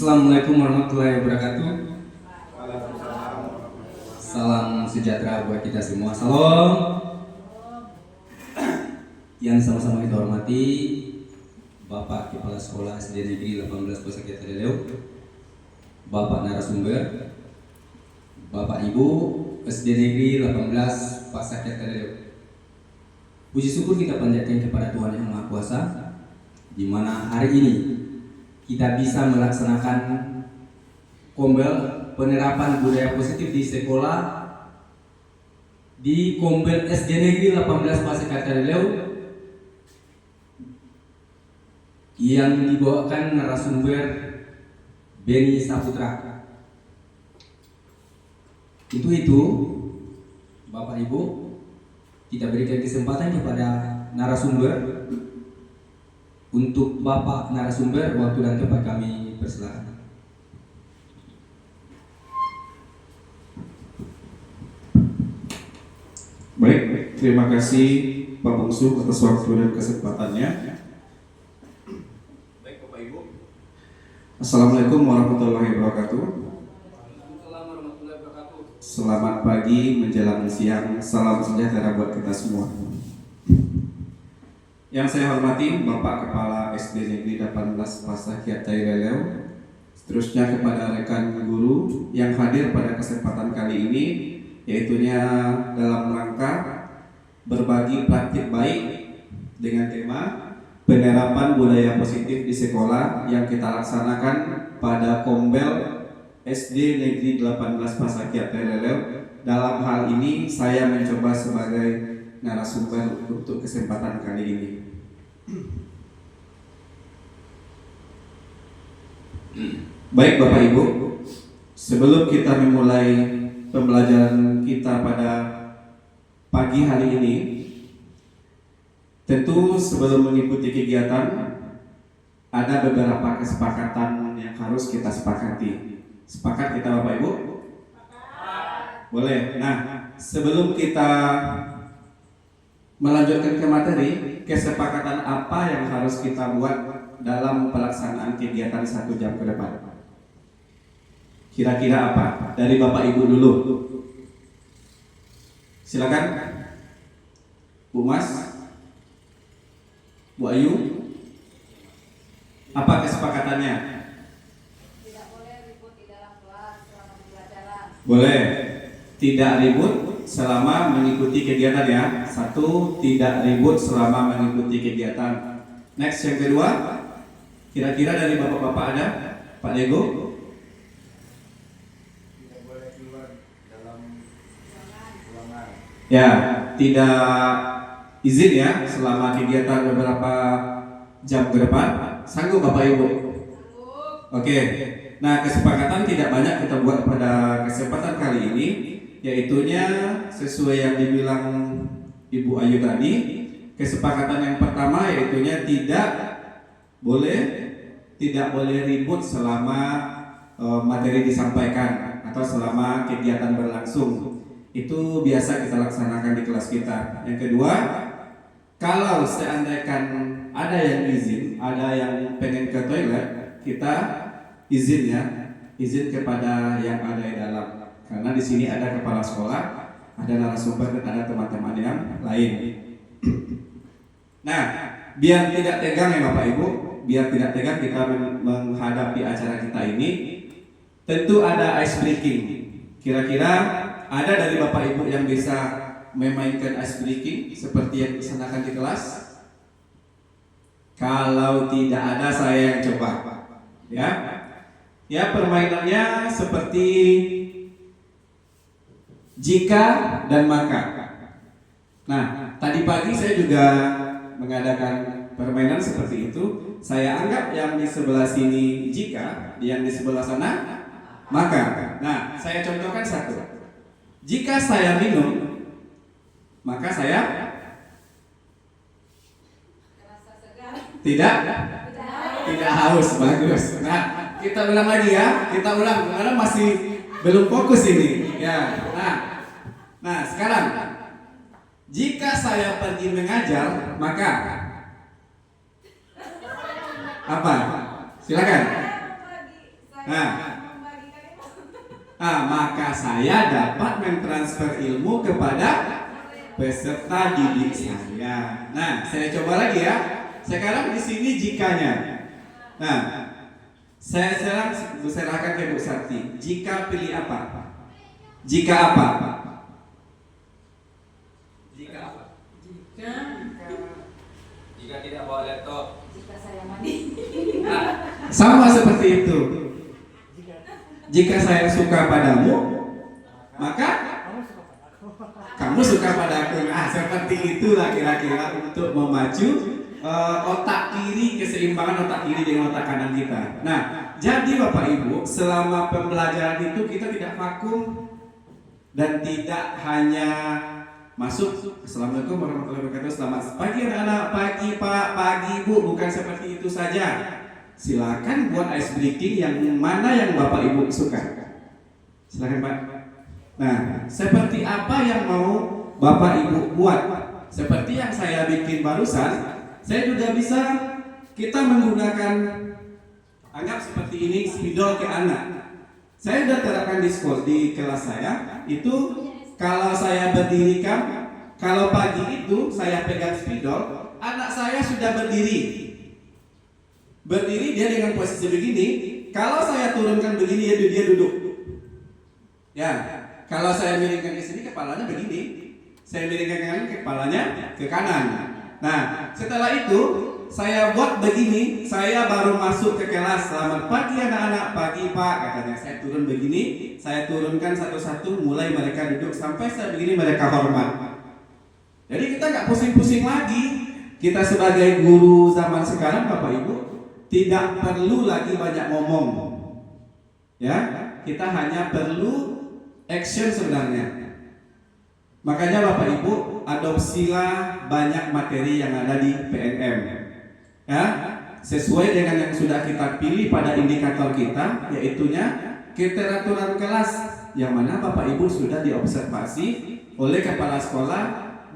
Assalamualaikum warahmatullahi wabarakatuh. Salam sejahtera buat kita semua. Salam. Yang sama-sama kita hormati Bapak Kepala Sekolah SD Negeri 18 Pasakya Tadaleu, Bapak narasumber, Bapak Ibu SD Negeri 18 Pasakya Tadaleu. Puji syukur kita panjatkan kepada Tuhan Yang Maha Kuasa, di mana hari ini kita bisa melaksanakan Kombel penerapan budaya positif di sekolah di Kombel SD Negeri 18 Pasakya Tadaleu yang dibawakan narasumber Beni Saputra. Itu Bapak Ibu, kita berikan kesempatan kepada narasumber. Untuk Bapak narasumber, waktu dan tempat kami persilakan. Baik, terima kasih Pak Bungsu atas waktu dan kesempatannya. Baik Bapak Ibu, Assalamualaikum warahmatullahi wabarakatuh. Selamat pagi menjelang siang, salam sejahtera buat kita semua. Yang saya hormati Bapak Kepala SD Negeri 18 Pasakya Tadaleu, seterusnya kepada rekan guru yang hadir pada kesempatan kali ini, yaitunya dalam rangka berbagi praktik baik dengan tema penerapan budaya positif di sekolah yang kita laksanakan pada Kombel SD Negeri 18 Pasakya Tadaleu. Dalam hal ini saya mencoba sebagai narasumber untuk kesempatan kali ini. Baik Bapak Ibu, sebelum kita memulai pembelajaran kita pada pagi hari ini, tentu sebelum mengikuti kegiatan ada beberapa kesepakatan yang harus kita sepakati. Sepakat kita Bapak Ibu? Boleh. Nah, sebelum kita melanjutkan ke materi, kesepakatan apa yang harus kita buat dalam pelaksanaan kegiatan 1 jam ke depan? Kira-kira apa? Dari Bapak Ibu dulu. Silakan. Bu Mas, Bu Ayu, apa kesepakatannya? Tidak boleh ribut di dalam kelas selama pembelajaran. Boleh. Tidak ribut selama mengikuti kegiatan ya. 1, tidak ribut selama mengikuti kegiatan. Next, yang kedua, kira-kira dari bapak-bapak ada? Pak Lego? Tidak boleh keluar dalam ruangan. Ya, tidak izin ya selama kegiatan beberapa jam ke depan. Sanggup Bapak Ibu? Oke. Nah, kesepakatan tidak banyak kita buat pada kesempatan kali ini, yaitunya sesuai yang dibilang Ibu Ayu tadi. Kesepakatan yang pertama yaitunya tidak boleh ribut selama materi disampaikan atau selama kegiatan berlangsung. Itu biasa kita laksanakan di kelas kita. Yang kedua, kalau seandainya ada yang izin, ada yang pengen ke toilet, kita izin kepada yang ada di dalam. Karena di sini ada kepala sekolah, ada narasumber dan ada teman-teman yang lain. Nah, biar tidak tegang ya Bapak Ibu, biar tidak tegang kita menghadapi acara kita ini, tentu ada ice breaking. Kira-kira ada dari Bapak Ibu yang bisa memainkan ice breaking seperti yang disanakan di kelas? Kalau tidak ada, saya yang coba. Ya, permainannya seperti jika dan maka. Nah, tadi pagi saya juga mengadakan permainan seperti itu. Saya anggap yang di sebelah sini jika, yang di sebelah sana maka. Nah, saya contohkan satu. Jika saya minum, maka saya tidak haus. Bagus. Nah, kita ulang lagi ya. Kita ulang karena masih belum fokus ini. Ya. Nah, sekarang jika saya pergi mengajar, maka apa? Silakan. Nah. membagikan ilmu. Maka saya dapat mentransfer ilmu kepada peserta didik saya. Nah, saya coba lagi ya. Sekarang di sini jikanya. Nah, saya serahkan ke Bu Sakti. Jika pilih apa? Jika apa? Jika apa? Jika Jika tidak bawa laptop. jika saya mandi. Sama seperti itu. Jika saya suka padamu, maka kamu suka padaku. Seperti itulah kira-kira untuk memacu otak kiri, keseimbangan otak kiri dengan otak kanan kita. Nah, jadi Bapak Ibu, selama pembelajaran itu kita tidak vakum dan tidak hanya masuk. Assalamualaikum warahmatullahi wabarakatuh. Selamat pagi anak-anak, pagi Pak, pagi Bu. Bukan seperti itu saja. Silakan buat ice breaking yang mana yang Bapak Ibu suka. Silakan Pak. Nah, seperti apa yang mau Bapak Ibu buat? Seperti yang saya bikin barusan, saya juga bisa kita menggunakan, anggap seperti ini, spidol ke anak. Saya sudah terapkan di kelas saya. Itu kalau saya berdirikan, kalau pagi itu saya pegang spidol, anak saya sudah berdiri. Berdiri dia dengan posisi begini. Kalau saya turunkan begini, dia duduk. Ya, kalau saya miringkan ke sini, kepalanya begini. Saya miringkan ke kanan, kepalanya ke kanan. Nah, setelah itu saya buat begini. Saya baru masuk ke kelas. Selamat pagi anak-anak, pagi Pak, katanya. Saya turun begini. Saya turunkan satu-satu, mulai mereka duduk sampai saya begini, mereka hormat. Jadi kita nggak pusing-pusing lagi. Kita sebagai guru zaman sekarang, Bapak Ibu, tidak perlu lagi banyak ngomong. Ya, kita hanya perlu action sebenarnya. Makanya Bapak Ibu, adopsilah banyak materi yang ada di PNM. Ya, sesuai dengan yang sudah kita pilih pada indikator kita, yaitunya keteraturan kelas, yang mana Bapak Ibu sudah diobservasi oleh kepala sekolah,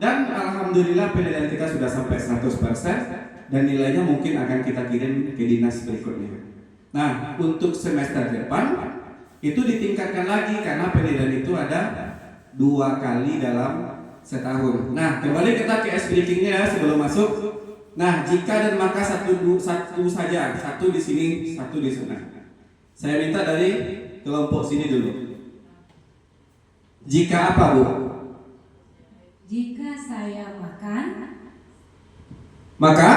dan alhamdulillah penilaian kita sudah sampai 100%. Dan nilainya mungkin akan kita kirim ke dinas berikutnya. Nah, untuk semester depan itu ditingkatkan lagi karena penilaian itu ada 2 kali dalam setahun. Nah, kembali kita ke ice breakingnya ya sebelum masuk. Nah, jika dan maka satu saja, satu di sini, satu di sana. Saya minta dari kelompok sini dulu. Jika apa, Bu? Jika saya makan, Maka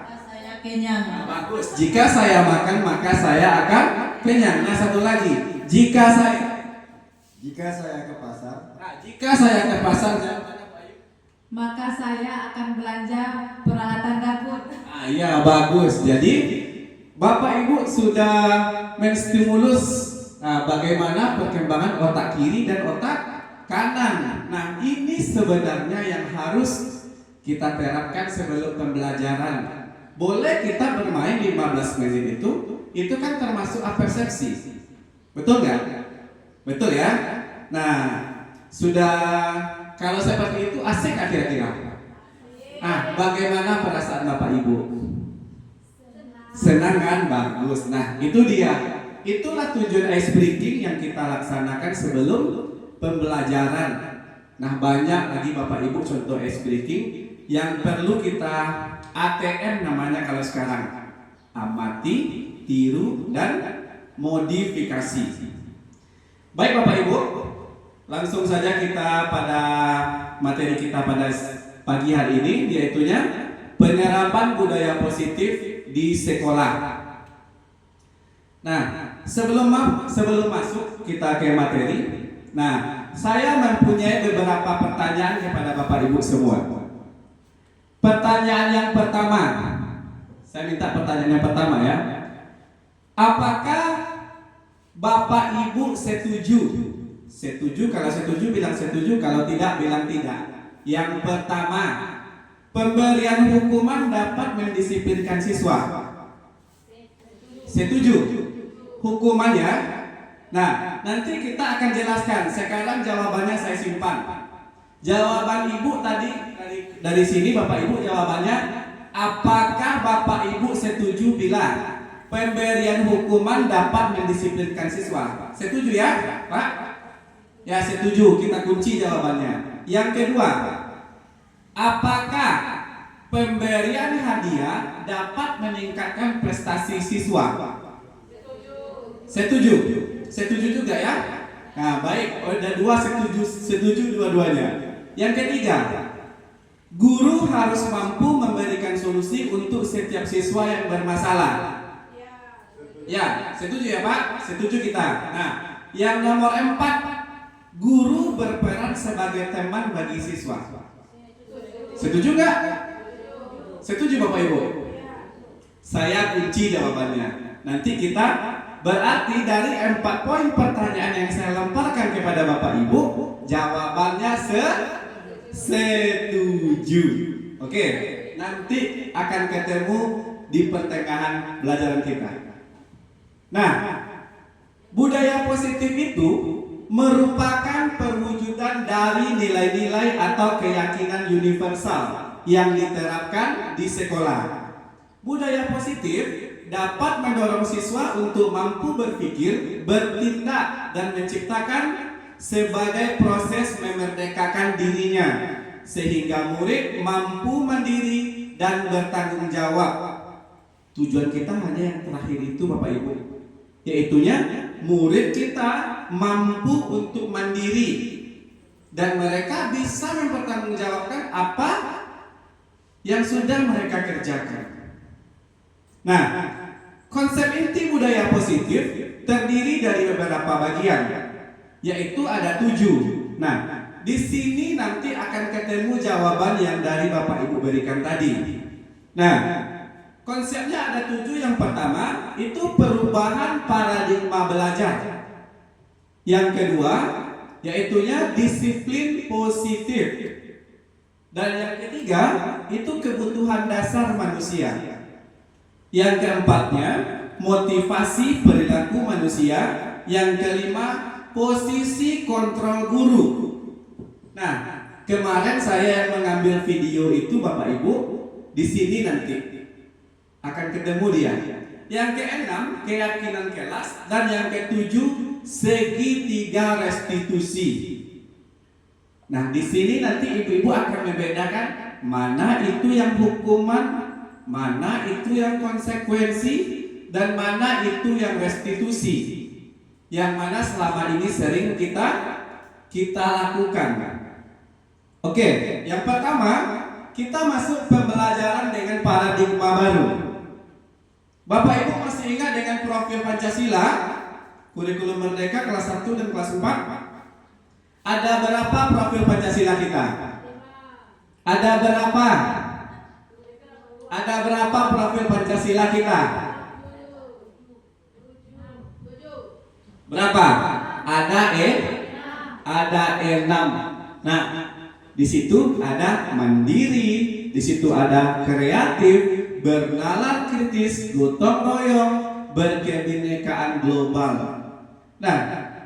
saya kenyang. bagus. Jika saya makan, maka saya akan kenyang. Nah, satu lagi. Jika saya ke pasar, jika saya ke pasar, Maka saya akan belanja peralatan dapur. iya bagus. Jadi Bapak Ibu sudah menstimulus bagaimana perkembangan otak kiri dan otak kanan. Nah, ini sebenarnya yang harus kita terapkan sebelum pembelajaran. Boleh kita bermain 15 menit itu kan termasuk apersepsi. Betul nggak? Betul ya? Nah, sudah kalau seperti itu asik nggak kira-kira? Bagaimana perasaan Bapak Ibu? Senang kan? Bagus. Nah, itu dia. Itulah tujuan ice breaking yang kita laksanakan sebelum pembelajaran. Nah, banyak lagi Bapak Ibu contoh ice breaking yang perlu kita ATM namanya kalau sekarang. Amati, tiru, dan modifikasi. Baik Bapak Ibu, langsung saja kita pada materi kita pada pagi hari ini, yaitunya penerapan budaya positif di sekolah. Nah, sebelum masuk kita ke materi, nah saya mempunyai beberapa pertanyaan kepada Bapak Ibu semua. Pertanyaan yang pertama, saya minta pertanyaan yang pertama ya. Apakah Bapak Ibu setuju? Setuju, kalau setuju bilang setuju, kalau tidak bilang tidak. Yang pertama, pemberian hukuman dapat mendisiplinkan siswa. Setuju? Hukuman ya. Nah, nanti kita akan jelaskan. Sekarang jawabannya saya simpan. Jawaban Ibu tadi dari sini Bapak Ibu jawabannya, apakah Bapak Ibu setuju bila pemberian hukuman dapat mendisiplinkan siswa. Setuju ya, Pak? Ya, setuju. Kita kunci jawabannya. Yang kedua, apakah pemberian hadiah dapat meningkatkan prestasi siswa? Setuju. Setuju juga ya? Nah, baik. Ada dua setuju dua-duanya. Yang ketiga, guru harus mampu memberikan solusi untuk setiap siswa yang bermasalah. Ya, setuju ya Pak? Setuju kita. Nah, yang nomor 4, guru berperan sebagai teman bagi siswa. Setuju nggak? Setuju Bapak Ibu? Saya kunci jawabannya. Nanti kita berarti dari 4 poin pertanyaan yang saya lemparkan kepada Bapak Ibu, jawabannya setuju. Oke, nanti akan ketemu di pertengahan pelajaran kita. Nah, budaya positif itu merupakan perwujudan dari nilai-nilai atau keyakinan universal yang diterapkan di sekolah. Budaya positif dapat mendorong siswa untuk mampu berpikir, bertindak, dan menciptakan sebagai proses memerdekakan dirinya, sehingga murid mampu mandiri dan bertanggung jawab. Tujuan kita hanya yang terakhir itu Bapak Ibu, yaitunya murid kita mampu untuk mandiri dan mereka bisa mempertanggungjawabkan apa yang sudah mereka kerjakan. Nah, konsep inti budaya positif terdiri dari beberapa bagian, yaitu ada 7. Nah, di sini nanti akan ketemu jawaban yang dari Bapak Ibu berikan tadi. Nah, konsepnya ada 7. Yang pertama itu perubahan paradigma belajar. Yang kedua yaitunya disiplin positif. Dan yang ketiga itu kebutuhan dasar manusia. Yang keempatnya motivasi perilaku manusia. Yang kelima posisi kontrol guru. Nah, kemarin saya yang mengambil video itu Bapak Ibu, di sini nanti akan ketemu dia. Yang keenam keyakinan kelas, dan yang ketujuh segitiga restitusi. Nah, di sini nanti ibu-ibu akan membedakan mana itu yang hukuman, mana itu yang konsekuensi, dan mana itu yang restitusi. Yang mana selama ini sering kita lakukan. Oke, yang pertama kita masuk pembelajaran dengan paradigma baru. Bapak Ibu masih ingat dengan profil Pancasila, kurikulum Merdeka kelas 1 dan kelas 4? Ada berapa profil Pancasila kita? Ada berapa? Ada berapa profil Pancasila kita? Berapa? Ada 6. Nah, di situ ada mandiri, di situ ada kreatif, bernalar kritis, gotong royong, berkebinekaan global. Nah,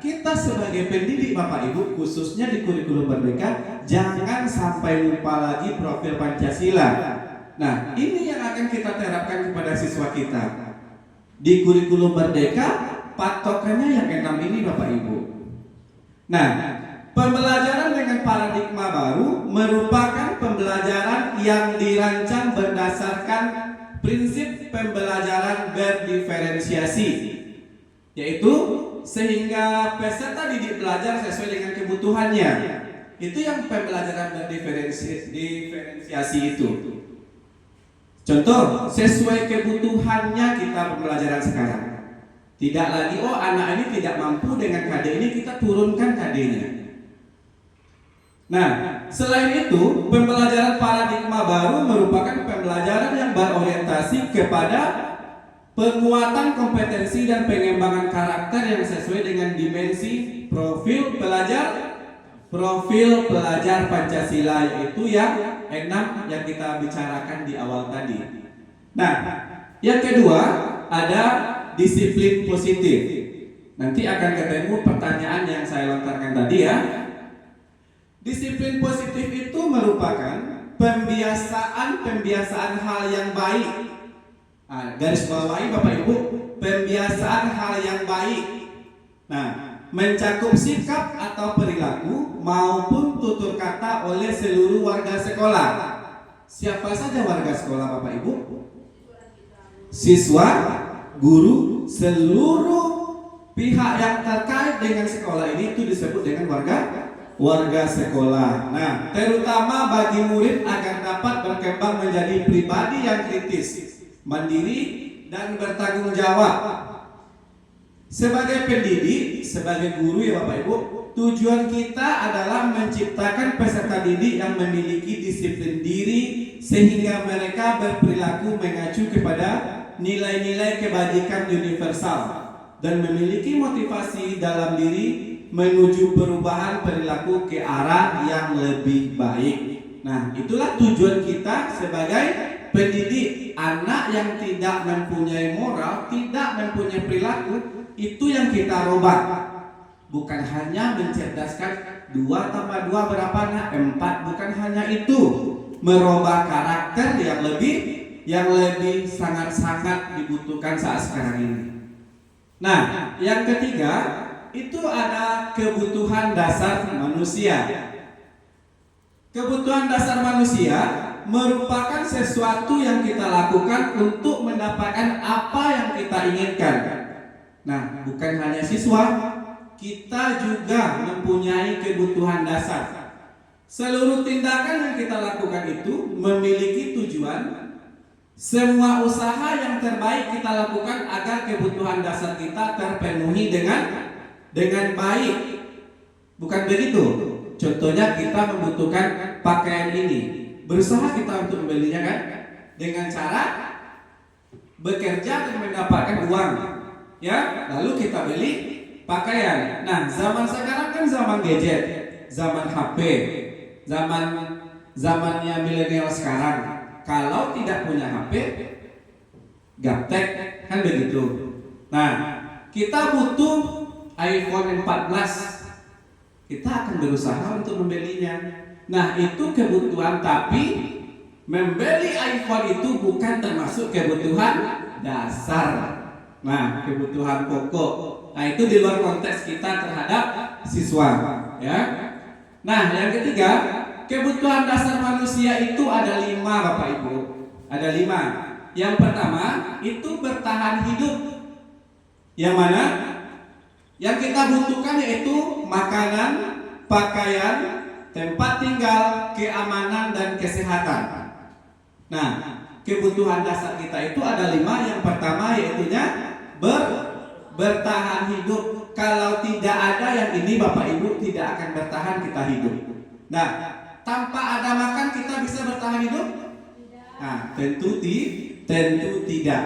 kita sebagai pendidik Bapak Ibu, khususnya di kurikulum Merdeka, jangan sampai lupa lagi profil Pancasila. Nah, ini yang akan kita terapkan kepada siswa kita. Di kurikulum Merdeka, patokannya yang 6 ini Bapak Ibu. Nah, pembelajaran dengan paradigma baru merupakan pembelajaran yang dirancang berdasarkan prinsip pembelajaran berdiferensiasi, yaitu sehingga peserta didik belajar sesuai dengan kebutuhannya. Itu yang pembelajaran berdiferensiasi itu. Contoh, sesuai kebutuhannya kita pembelajaran sekarang. Tidak lagi, oh anak ini tidak mampu dengan KD ini, kita turunkan KD-nya. Nah, selain itu, pembelajaran paradigma baru merupakan pembelajaran yang berorientasi kepada penguatan kompetensi dan pengembangan karakter yang sesuai dengan dimensi profil pelajar Pancasila, yaitu yang 6 yang kita bicarakan di awal tadi. Nah, yang kedua ada disiplin positif. Nanti akan ketemu pertanyaan yang saya lontarkan tadi ya. Disiplin positif itu merupakan pembiasaan hal yang baik Garis bawahi Bapak Ibu, pembiasaan hal yang baik. Nah, mencakup sikap atau perilaku maupun tutur kata oleh seluruh warga sekolah. Siapa saja warga sekolah Bapak Ibu? Siswa, guru, seluruh pihak yang terkait dengan sekolah ini itu disebut dengan warga sekolah. Nah, terutama bagi murid agar dapat berkembang menjadi pribadi yang kritis, mandiri, dan bertanggung jawab. Sebagai pendidik, sebagai guru ya Bapak Ibu, tujuan kita adalah menciptakan peserta didik yang memiliki disiplin diri sehingga mereka berperilaku mengacu kepada nilai-nilai kebajikan universal dan memiliki motivasi dalam diri menuju perubahan perilaku ke arah yang lebih baik. Nah, itulah tujuan kita sebagai pendidik. Anak yang tidak mempunyai moral, tidak mempunyai perilaku, itu yang kita robah. Bukan hanya mencerdaskan 2 tambah 2 berapa nak? 4. Bukan hanya itu, merubah karakter yang lebih sangat-sangat dibutuhkan saat sekarang ini. Nah, yang ketiga itu ada kebutuhan dasar manusia. Kebutuhan dasar manusia merupakan sesuatu yang kita lakukan untuk mendapatkan apa yang kita inginkan. Nah, bukan hanya siswa, kita juga mempunyai kebutuhan dasar. Seluruh tindakan yang kita lakukan itu memiliki tujuan. Semua usaha yang terbaik kita lakukan agar kebutuhan dasar kita terpenuhi dengan baik. Bukan begitu? Contohnya kita membutuhkan pakaian ini. Berusaha kita untuk membelinya kan? Dengan cara bekerja dan mendapatkan uang. Ya, lalu kita beli pakaian. Nah, zaman sekarang kan zaman gadget, zaman HP, zamannya milenial sekarang. Kalau tidak punya HP, gaptek, kan begitu. Nah, kita butuh iPhone 14. Kita akan berusaha untuk membelinya. Nah, itu kebutuhan, tapi membeli iPhone itu bukan termasuk kebutuhan dasar. Nah, kebutuhan pokok. Nah, itu di luar konteks kita terhadap siswa, ya. Nah, yang ketiga, kebutuhan dasar manusia itu ada 5 Bapak Ibu. Ada 5. Yang pertama itu bertahan hidup. Yang mana? Yang kita butuhkan yaitu makanan, pakaian, tempat tinggal, keamanan, dan kesehatan. Nah, kebutuhan dasar kita itu ada 5. Yang pertama yaitunya bertahan hidup. Kalau tidak ada yang ini Bapak Ibu tidak akan bertahan kita hidup. Nah, tanpa ada makan kita bisa bertahan hidup? Nah, tentu tidak.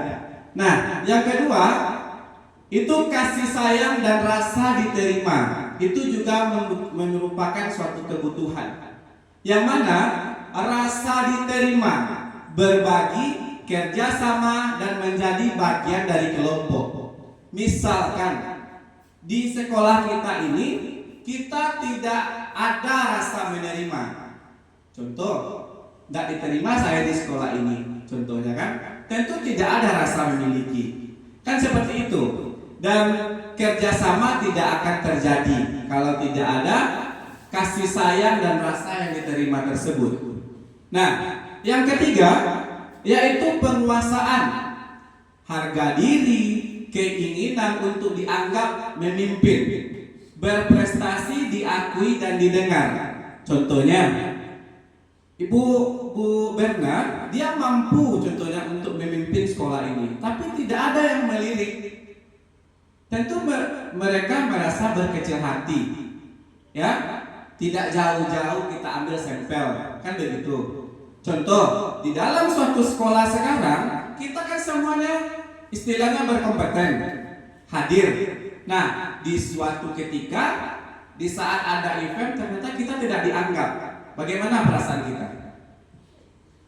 Nah, yang kedua itu kasih sayang dan rasa diterima. Itu juga merupakan suatu kebutuhan. Yang mana rasa diterima, berbagi, kerjasama, dan menjadi bagian dari kelompok. Misalkan di sekolah kita ini kita tidak ada rasa menerima. Contoh, tidak diterima saya di sekolah ini. Contohnya kan, tentu tidak ada rasa memiliki. Kan seperti itu. Dan kerjasama tidak akan terjadi kalau tidak ada kasih sayang dan rasa yang diterima tersebut. Nah, yang ketiga yaitu penguasaan, harga diri, keinginan untuk dianggap memimpin, berprestasi, diakui dan didengar. Contohnya, Bu Berna, dia mampu contohnya untuk memimpin sekolah ini, tapi tidak ada yang melirik. Tentu mereka merasa berkecil hati, ya. Tidak jauh-jauh kita ambil sampel, kan begitu. Contoh, di dalam suatu sekolah sekarang kita kan semuanya istilahnya berkompeten, hadir. Nah, di suatu ketika, di saat ada event ternyata kita tidak dianggap. Bagaimana perasaan kita?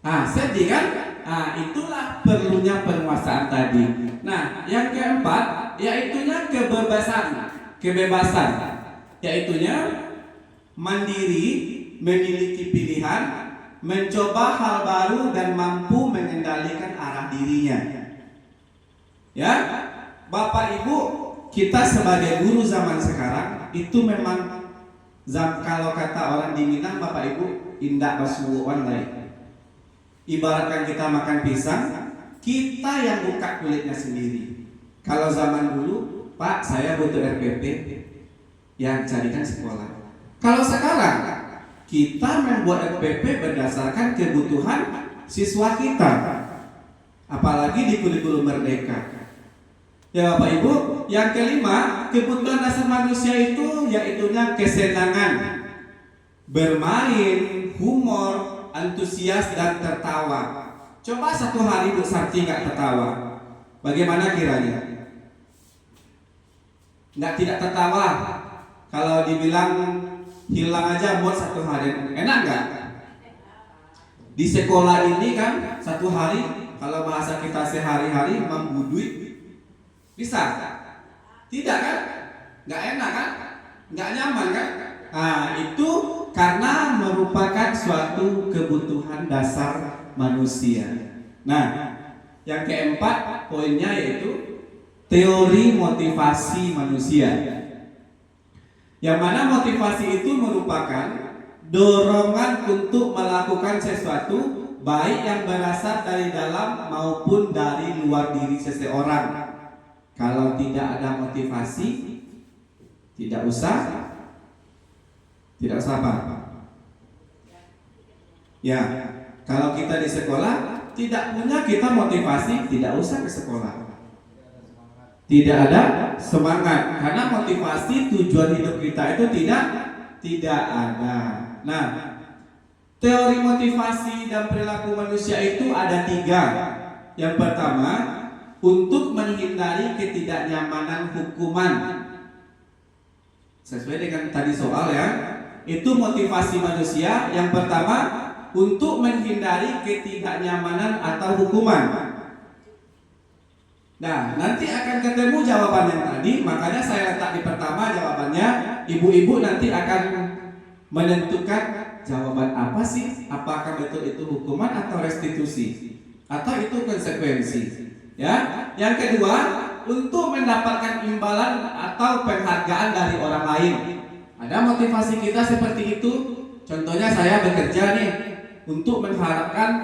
Nah, sedih kan? Nah, itulah perlunya penguasaan tadi. Nah, yang keempat yaitunya kebebasan, yaitunya mandiri, memiliki pilihan, mencoba hal baru dan mampu mengendalikan arah dirinya. Ya, Bapak Ibu, kita sebagai guru zaman sekarang itu memang kalau kata orang di Minang, Bapak Ibu, indak basuhan lain. Ibaratkan kita makan pisang, kita yang buka kulitnya sendiri. Kalau zaman dulu, Pak, saya butuh RPP, yang carikan sekolah. Kalau sekarang, kita membuat RPP berdasarkan kebutuhan siswa kita. Apalagi di kurikulum merdeka. Ya Bapak Ibu, yang kelima, kebutuhan dasar manusia itu yaitunya kesenangan, bermain, humor, antusias dan tertawa. Coba satu hari Bu Sarti nggak tertawa, bagaimana kiranya? Tidak tertawa. Kalau dibilang hilang aja mood satu hari, enak nggak? Di sekolah ini kan satu hari, kalau bahasa kita sehari-hari membudui. Bisa? Tidak kan? Nggak enak kan? Nggak nyaman kan? Nah, itu karena merupakan suatu kebutuhan dasar manusia. Nah, yang keempat poinnya yaitu teori motivasi manusia. Yang mana motivasi itu merupakan dorongan untuk melakukan sesuatu baik yang berasal dari dalam maupun dari luar diri seseorang. Kalau tidak ada motivasi, tidak usah apa? Ya, kalau kita di sekolah tidak punya kita motivasi, tidak usah ke sekolah. Tidak ada semangat karena motivasi tujuan hidup kita itu tidak ada. Nah, teori motivasi dan perilaku manusia itu ada 3. Yang pertama, untuk menghindari ketidaknyamanan hukuman. Sesuai dengan tadi soal ya, itu motivasi manusia. Yang pertama, untuk menghindari ketidaknyamanan atau hukuman. Nah, nanti akan ketemu jawaban yang tadi, makanya saya letak di pertama jawabannya. Ibu-ibu nanti akan menentukan jawaban apa sih? Apakah betul itu hukuman atau restitusi? Atau itu konsekuensi? Ya, yang kedua, untuk mendapatkan imbalan atau penghargaan dari orang lain. Ada motivasi kita seperti itu. Contohnya saya bekerja nih untuk mengharapkan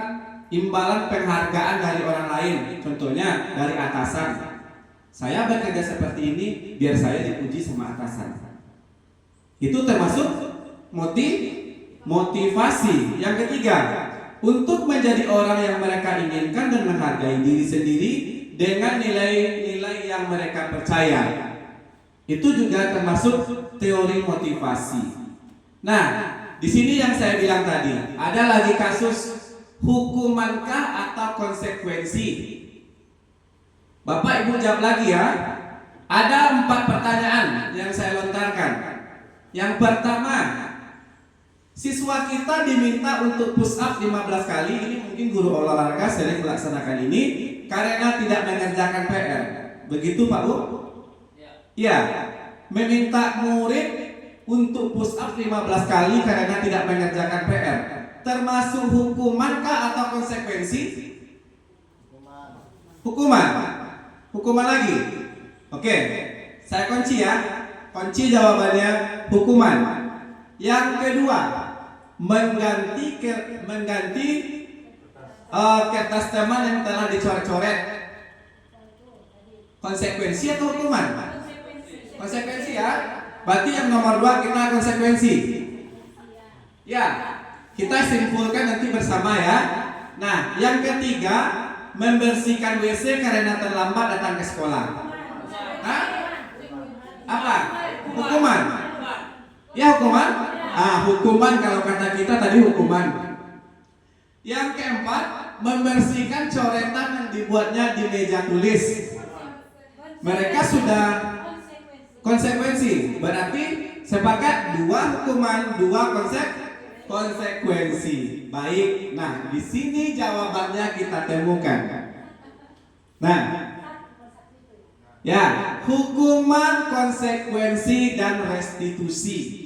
imbalan penghargaan dari orang lain. Contohnya dari atasan. Saya bekerja seperti ini biar saya dipuji sama atasan. Itu termasuk motivasi. Yang ketiga, untuk menjadi orang yang mereka inginkan dan menghargai diri sendiri dengan nilai-nilai yang mereka percaya. Itu juga termasuk teori motivasi. Nah, di sini yang saya bilang tadi, ada lagi kasus hukumankah atau konsekuensi? Bapak Ibu jawab lagi ya. Ada 4 pertanyaan yang saya lontarkan. Yang pertama, siswa kita diminta untuk push up 15 kali. Ini mungkin guru olahraga sering melaksanakan ini karena tidak mengerjakan PR. Begitu Pak Bu? Ya. Meminta murid untuk push up 15 kali karena tidak mengerjakan PR. Termasuk hukumankah atau konsekuensi? Hukuman lagi. Oke. Saya kunci ya. Kunci jawabannya hukuman. Yang kedua, mengganti kertas teman yang telah dicoret-coret. Konsekuensi atau hukuman? Konsekuensi ya. Berarti yang nomor 2 kita konsekuensi. Ya, kita simpulkan nanti bersama ya. Nah, yang ketiga, membersihkan WC karena terlambat datang ke sekolah. Hah? Apa? Hukuman. Ya hukuman? Hukuman kalau kata kita tadi hukuman. Yang keempat, membersihkan coretan yang dibuatnya di meja tulis. Mereka sudah konsekuensi. Berarti sepakat 2 hukuman, 2 konsekuensi. Baik. Nah, di sini jawabannya kita temukan. Nah, ya, hukuman, konsekuensi dan restitusi.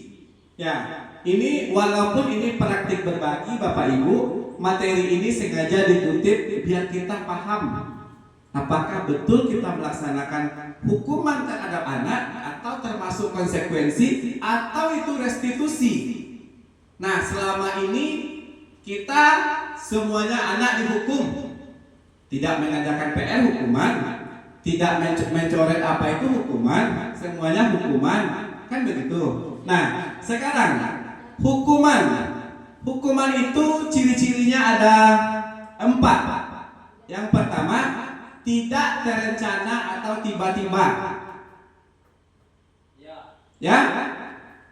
Ya, ini walaupun ini praktik berbagi Bapak Ibu, materi ini sengaja dikutip biar kita paham. Apakah betul kita melaksanakan hukuman terhadap anak atau termasuk konsekuensi atau itu restitusi? Nah, selama ini kita semuanya anak dihukum. Tidak mengajarkan PR hukuman, tidak mencoret apa itu hukuman, semuanya hukuman. Kan begitu. Nah, sekarang hukuman itu ciri-cirinya ada 4. Yang pertama, tidak terencana atau tiba-tiba. Ya,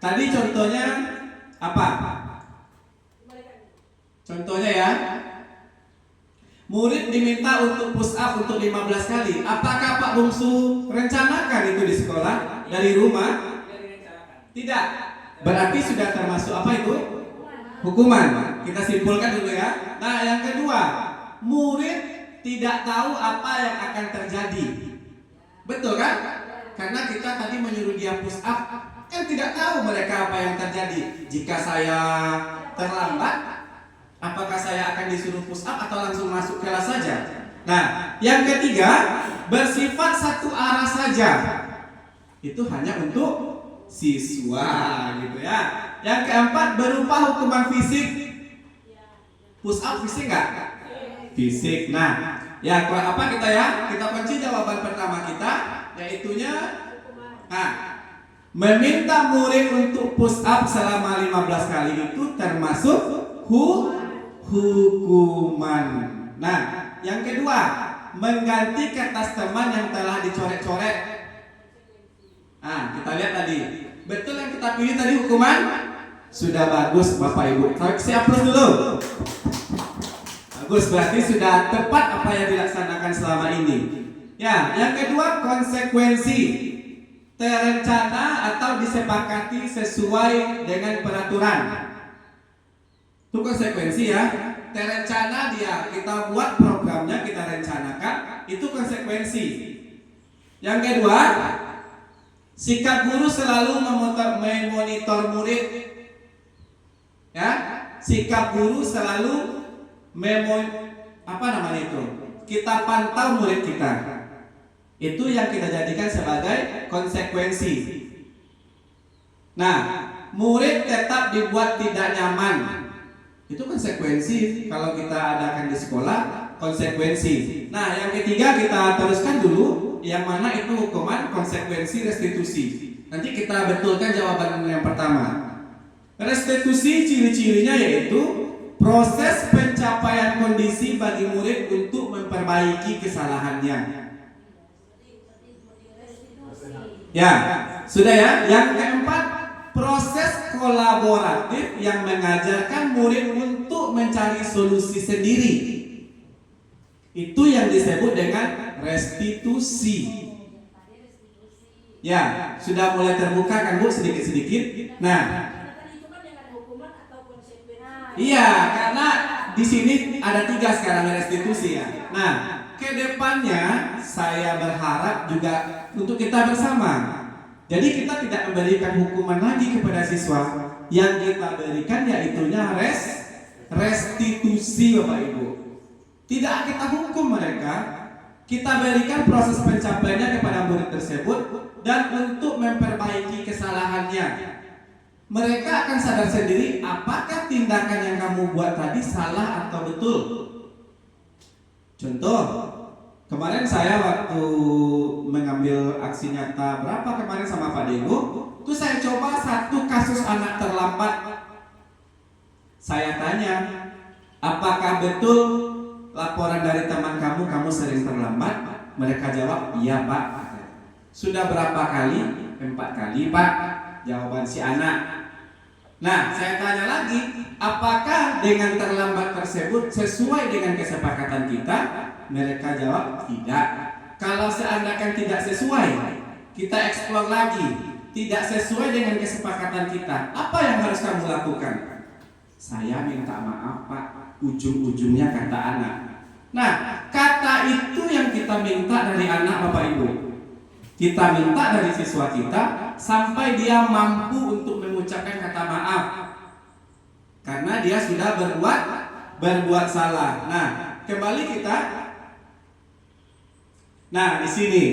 tadi contohnya apa? Contohnya ya, murid diminta untuk push up untuk 15 kali. Apakah Pak Bungsu rencanakan itu di sekolah dari rumah? Tidak. Berarti sudah termasuk apa itu? Hukuman. Kita simpulkan dulu ya. Nah, yang kedua, murid tidak tahu apa yang akan terjadi. Betul kan? Karena kita tadi menyuruh dia push up, kan tidak tahu mereka apa yang terjadi. Jika saya terlambat, apakah saya akan disuruh push up atau langsung masuk kelas saja? Nah, yang ketiga, bersifat satu arah saja. Itu hanya untuk siswa gitu ya. Yang keempat, berupa hukuman fisik. Push up fisik nggak? Fisik. Nah, ya apa kita ya? Kita kunci jawaban pertama kita, yaitunya meminta murid untuk push up selama 15 kali itu termasuk hukuman. Nah, yang kedua, mengganti kertas teman yang telah dicoret-coret. Nah, kita lihat tadi. Betul yang kita pilih tadi hukuman? Sudah bagus Bapak Ibu. Saya plus dulu. Bagus, berarti sudah tepat apa yang dilaksanakan selama ini. Ya, yang kedua, konsekuensi. Terencana atau disepakati sesuai dengan peraturan. Itu konsekuensi ya. Terencana dia, kita buat programnya, kita rencanakan, itu konsekuensi. Yang kedua, sikap guru selalu memonitor murid. Ya, sikap guru selalu kita pantau murid kita. Itu yang kita jadikan sebagai konsekuensi. Nah, murid tetap dibuat tidak nyaman. Itu konsekuensi kalau kita adakan di sekolah, konsekuensi. Nah, yang ketiga kita teruskan dulu, yang mana itu hukuman, konsekuensi, restitusi. Nanti kita betulkan jawaban yang pertama. Restitusi ciri-cirinya yaitu proses pencapaian kondisi bagi murid untuk memperbaiki kesalahannya. Ya, sudah ya. Yang keempat, proses kolaboratif yang mengajarkan murid untuk mencari solusi sendiri. Itu yang disebut dengan restitusi. Ya, sudah mulai terbuka kan Bu sedikit-sedikit. Nah, iya, karena di sini ada 3 sekarang restitusi ya. Nah, kedepannya saya berharap juga untuk kita bersama. Jadi kita tidak memberikan hukuman lagi kepada siswa. Yang kita berikan yaitunya restitusi Bapak Ibu. Tidak kita hukum mereka, kita berikan proses pencapaiannya kepada murid tersebut dan untuk memperbaiki kesalahannya. Mereka akan sadar sendiri apakah tindakan yang kamu buat tadi salah atau betul. Contoh, kemarin saya waktu mengambil aksi nyata kemarin sama Pak Dego, itu saya coba satu kasus anak terlambat. Saya tanya, apakah betul laporan dari teman kamu sering terlambat? Mereka jawab, iya Pak. Sudah berapa kali? 4 kali Pak. Jawaban si anak. Nah, saya tanya lagi, apakah dengan terlambat tersebut sesuai dengan kesepakatan kita? Mereka jawab tidak. Kalau seandainya tidak sesuai, kita eksplor lagi. Tidak sesuai dengan kesepakatan kita, apa yang harus kamu lakukan? Saya minta maaf Pak, ujung-ujungnya kata anak. Nah, kata itu yang kita minta dari anak Bapak Ibu. Kita minta dari siswa kita sampai dia mampu untuk mengucapkan kata maaf karena dia sudah berbuat salah. Nah, kembali kita Nah, di sini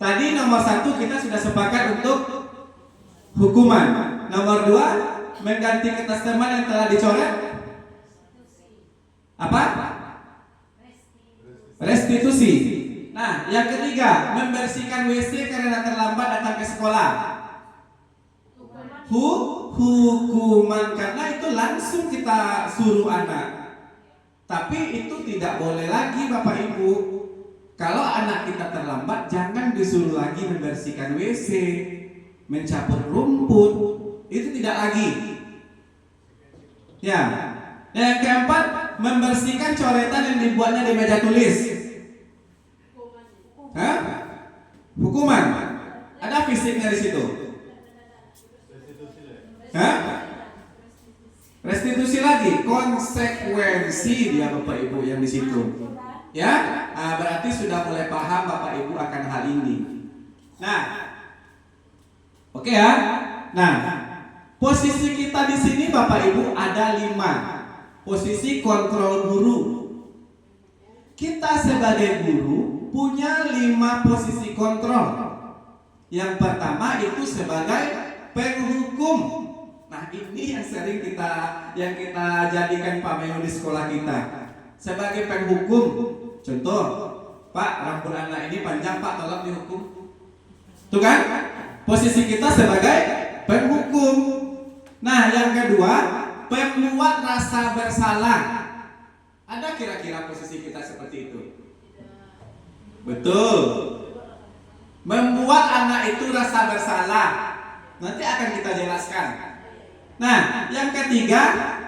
tadi nomor 1 kita sudah sepakat untuk hukuman. Nomor 2 mengganti kertas teman yang telah dicoret. Apa? Restitusi. Nah, yang ketiga membersihkan WC karena terlambat datang ke sekolah. Hukuman, karena itu langsung kita suruh anak. Tapi itu tidak boleh lagi Bapak Ibu. Kalau anak kita terlambat, jangan disuruh lagi membersihkan WC, mencabut rumput. Itu tidak lagi. Ya. Yang keempat, membersihkan coretan yang dibuatnya di meja tulis. Hah? Hukuman. Ada fisiknya di situ. Hah? Restitusi lagi, konsekuensi dia Bapak Ibu yang di situ. Ya, berarti sudah mulai paham Bapak Ibu akan hal ini. Nah, oke ya. Nah, posisi kita di sini Bapak Ibu ada 5. Posisi kontrol guru. Kita sebagai guru punya 5 posisi kontrol. Yang pertama itu sebagai penghukum. Nah, ini yang sering kita jadikan pameo di sekolah kita sebagai penghukum. Contoh, Pak, rambut anak ini panjang Pak, tolong dihukum. Tuh kan? Posisi kita sebagai penghukum. Nah, yang kedua, pembuat rasa bersalah. Ada kira-kira posisi kita seperti itu? Betul. Membuat anak itu rasa bersalah. Nanti akan kita jelaskan. Nah, yang ketiga,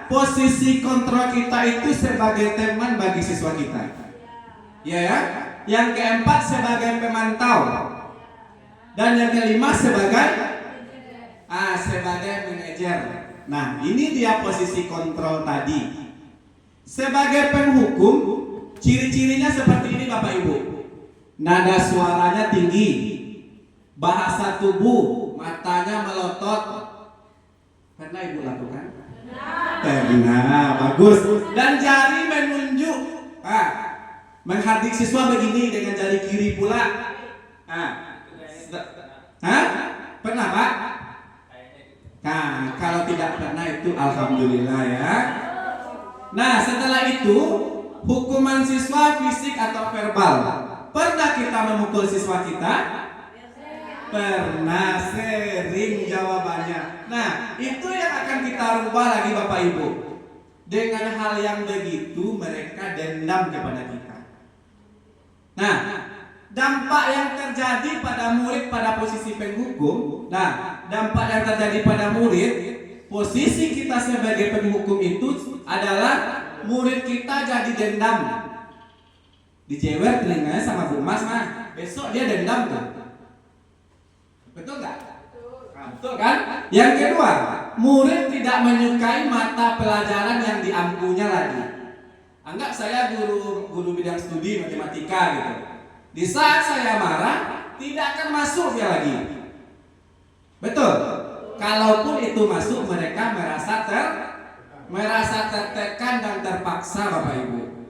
posisi kontrol kita itu sebagai teman bagi siswa kita. Ya. Yang keempat sebagai pemantau. Dan yang kelima sebagai manajer. Nah, ini dia posisi kontrol tadi. Sebagai penghukum, ciri-cirinya seperti ini Bapak Ibu. Nada suaranya tinggi, bahasa tubuh, matanya melotot. Pernah Ibu lakukan? Pernah, bagus. Dan jari menunjuk. Menghardik siswa begini dengan jari kiri pula. Pernah Pak? Nah, kalau tidak pernah itu alhamdulillah ya. Nah, setelah itu hukuman siswa fisik atau verbal. Pernah kita memukul siswa kita? Pernah, sering jawabannya. Nah, itu yang akan kita rubah lagi Bapak Ibu. Dengan hal yang begitu mereka dendam kepada kita. Nah, dampak yang terjadi pada murid pada posisi penghukum. Nah, dampak yang terjadi pada murid, posisi kita sebagai penghukum itu adalah murid kita jadi dendam. Dijewer telinganya sama Bu Mas, besok dia dendam tuh. Betul nggak? Betul kan? Yang kedua, murid tidak menyukai mata pelajaran yang diampunya lagi. Anggap saya guru bidang studi matematika gitu. Di saat saya marah, tidak akan masuk dia lagi. Betul? Kalaupun itu masuk, mereka merasa tertekan dan terpaksa Bapak Ibu.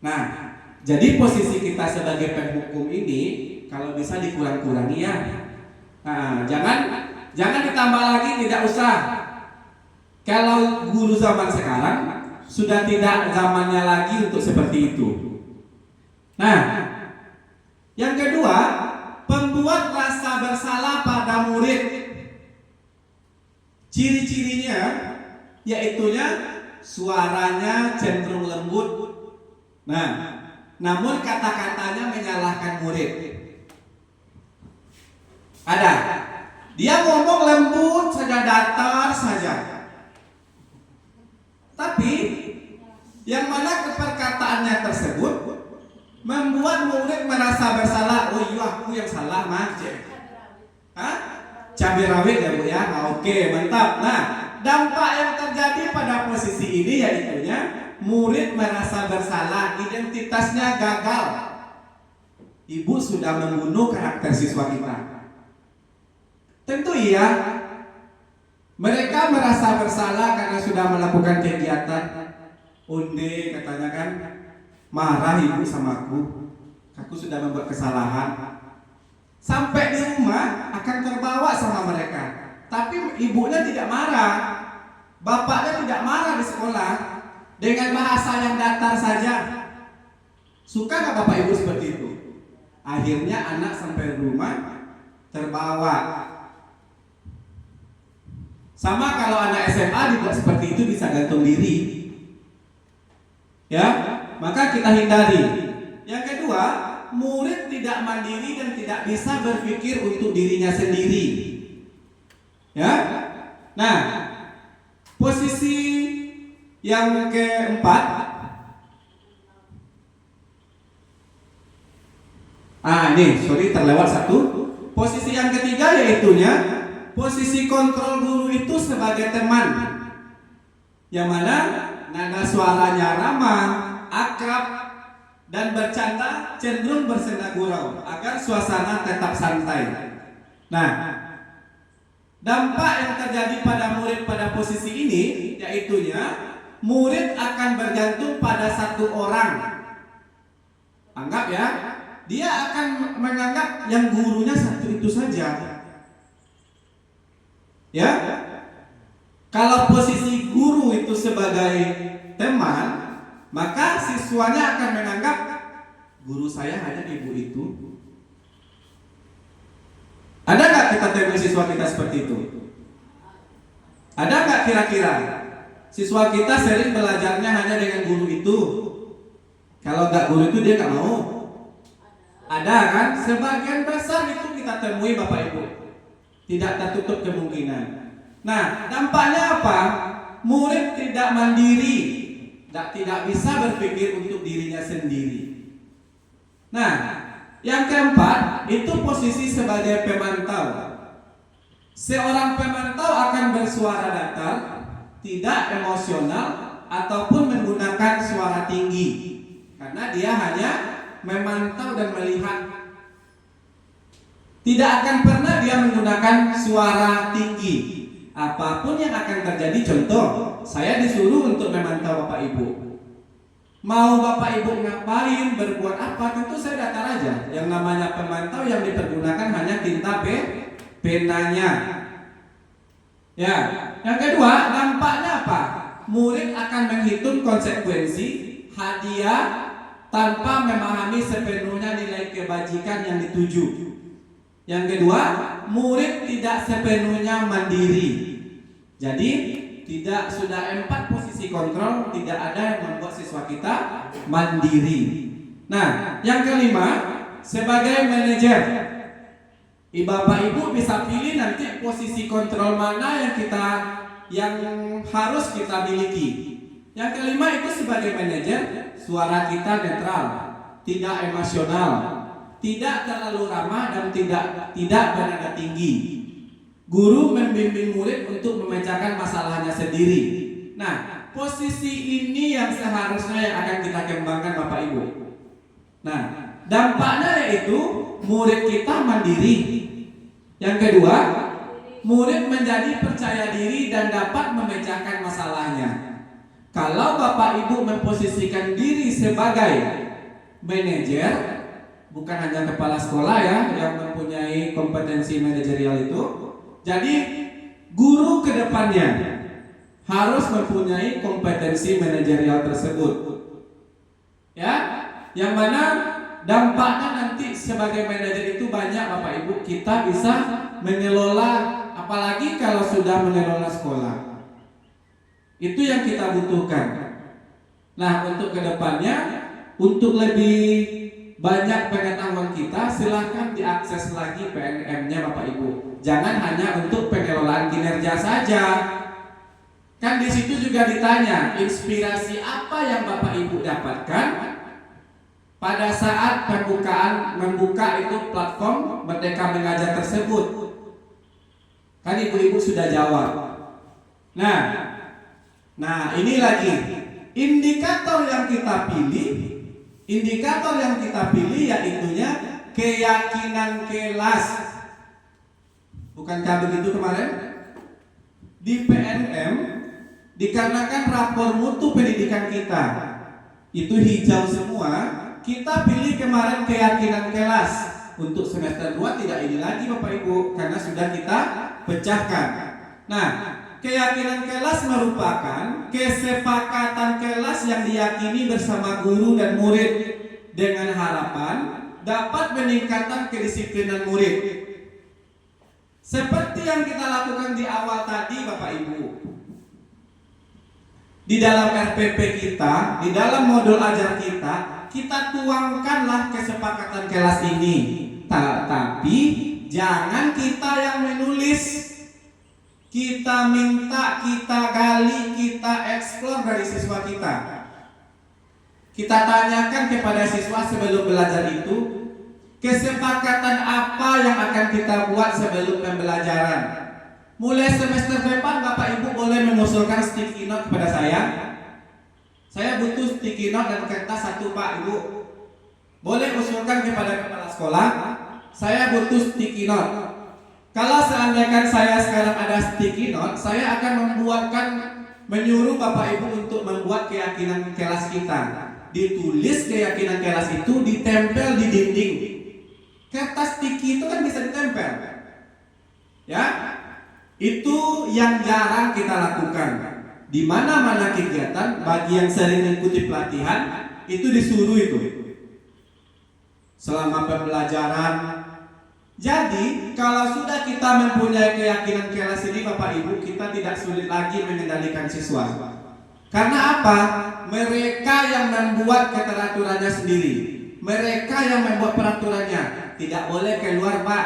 Nah, jadi posisi kita sebagai penghukum ini kalau bisa dikurang-kurangi ya. Nah, jangan ditambah lagi, tidak usah. Kalau guru zaman sekarang sudah tidak zamannya lagi untuk seperti itu. Nah, yang kedua, pembuat rasa bersalah pada murid. Ciri-cirinya yaitunya suaranya cenderung lembut. Nah, namun kata-katanya menyalahkan murid. Ada. Dia ngomong lembut saja, datar saja. Tapi yang mana perkataannya tersebut membuat murid merasa bersalah. Oh iya, aku yang salah, cabai rawit ya Bu ya. Oke, mantap. Nah, dampak yang terjadi pada posisi ini yaitunya murid merasa bersalah, identitasnya gagal. Ibu sudah membunuh karakter siswa kita. Tentu iya. Mereka merasa bersalah karena sudah melakukan kegiatan. Unde katanya kan, marah ibu sama aku aku sudah membuat kesalahan. Sampai di rumah akan terbawa sama mereka. Tapi ibunya tidak marah, bapaknya tidak marah di sekolah dengan bahasa yang datar saja. Suka nggak bapak ibu seperti itu? Akhirnya anak sampai rumah terbawa. Sama kalau anak SMA dibuat seperti itu bisa gantung diri. Ya, maka kita hindari. Yang kedua, murid tidak mandiri dan tidak bisa berpikir untuk dirinya sendiri. Ya. Nah, posisi yang keempat, ini terlewat satu. Posisi yang ketiga yaitunya posisi kontrol guru itu sebagai teman, yang mana nada suaranya ramah, akrab, dan bercanda cenderung bersenda gurau agar suasana tetap santai. Nah, dampak yang terjadi pada murid pada posisi ini yaitunya murid akan bergantung pada satu orang. Anggap ya, dia akan menganggap yang gurunya satu itu saja. Ya, kalau posisi guru itu sebagai teman, maka siswanya akan menganggap guru saya hanya ibu itu. Ada nggak kita temui siswa kita seperti itu? Ada nggak kira-kira siswa kita sering belajarnya hanya dengan guru itu? Kalau nggak guru itu dia nggak mau. Ada kan? Sebagian besar itu kita temui bapak ibu. Tidak tertutup kemungkinan. Nah, dampaknya apa? Murid tidak mandiri, tidak bisa berpikir untuk dirinya sendiri. Nah, yang keempat itu posisi sebagai pemantau. Seorang pemantau akan bersuara datar, tidak emosional ataupun menggunakan suara tinggi, karena dia hanya memantau dan melihat. Tidak akan pernah dia menggunakan suara tinggi. Apapun yang akan terjadi, contoh, saya disuruh untuk memantau bapak ibu. Mau bapak ibu ngapain, berbuat apa, tentu saya datar aja. Yang namanya pemantau yang dipergunakan hanya tinta penanya. Ya, yang kedua, dampaknya apa? Murid akan menghitung konsekuensi hadiah tanpa memahami sepenuhnya nilai kebajikan yang dituju. Yang kedua, murid tidak sepenuhnya mandiri. Jadi tidak sudah 4 posisi kontrol, tidak ada yang membuat siswa kita mandiri. Nah, yang kelima, sebagai manajer, bapak ibu bisa pilih nanti posisi kontrol mana yang harus kita miliki. Yang kelima itu sebagai manajer, suara kita netral, tidak emosional, tidak terlalu ramah, dan tidak bernada tinggi. Guru membimbing murid untuk memecahkan masalahnya sendiri. Nah, posisi ini yang seharusnya yang akan kita kembangkan bapak ibu. Nah, dampaknya yaitu murid kita mandiri. Yang kedua, murid menjadi percaya diri dan dapat memecahkan masalahnya. Kalau bapak ibu memposisikan diri sebagai manajer, bukan hanya kepala sekolah ya yang mempunyai kompetensi manajerial itu. Jadi guru kedepannya harus mempunyai kompetensi manajerial tersebut. Ya, yang mana dampaknya nanti sebagai manajer itu banyak bapak ibu, kita bisa mengelola, apalagi kalau sudah mengelola sekolah. Itu yang kita butuhkan. Nah, untuk kedepannya, untuk lebih banyak pengetahuan kita, silahkan diakses lagi PNM-nya bapak ibu. Jangan hanya untuk pengelolaan kinerja saja. Kan di situ juga ditanya, inspirasi apa yang bapak ibu dapatkan pada saat membuka itu platform Merdeka Mengajar tersebut. Kan ibu-ibu sudah jawab. Nah ini lagi indikator yang kita pilih. Indikator yang kita pilih yaitunya keyakinan kelas. Bukankah begitu kemarin? Di PNM, dikarenakan rapor mutu pendidikan kita itu hijau semua, kita pilih kemarin keyakinan kelas. Untuk semester 2 tidak ini lagi Bapak Ibu, karena sudah kita pecahkan. Nah, keyakinan kelas merupakan kesepakatan kelas yang diyakini bersama guru dan murid dengan harapan dapat meningkatkan kedisiplinan murid. Seperti yang kita lakukan di awal tadi Bapak Ibu. Di dalam RPP kita, di dalam modul ajar kita tuangkanlah kesepakatan kelas ini. Tapi jangan kita yang menulis. Kita minta, kita gali, kita eksplor dari siswa kita. Kita tanyakan kepada siswa sebelum belajar itu, kesepakatan apa yang akan kita buat sebelum pembelajaran. Mulai semester depan Bapak Ibu boleh mengusulkan sticky note kepada saya. Saya butuh sticky note dan kertas 1 Pak Ibu. Boleh usulkan kepada kepala sekolah, saya butuh sticky note. Kalau seandainya saya sekarang ada sticky note, saya akan menyuruh Bapak Ibu untuk membuat keyakinan kelas kita. Ditulis keyakinan kelas itu, ditempel di dinding. Kertas sticky itu kan bisa ditempel. Ya, itu yang jarang kita lakukan. Di mana-mana kegiatan, bagi yang sering mengikuti pelatihan, itu disuruh itu. Selama pembelajaran. Jadi, kalau sudah kita mempunyai keyakinan kelas ini Bapak Ibu, kita tidak sulit lagi mengendalikan siswa. Karena apa? Mereka yang membuat keteraturannya sendiri. Mereka yang membuat peraturannya. Tidak boleh keluar Pak,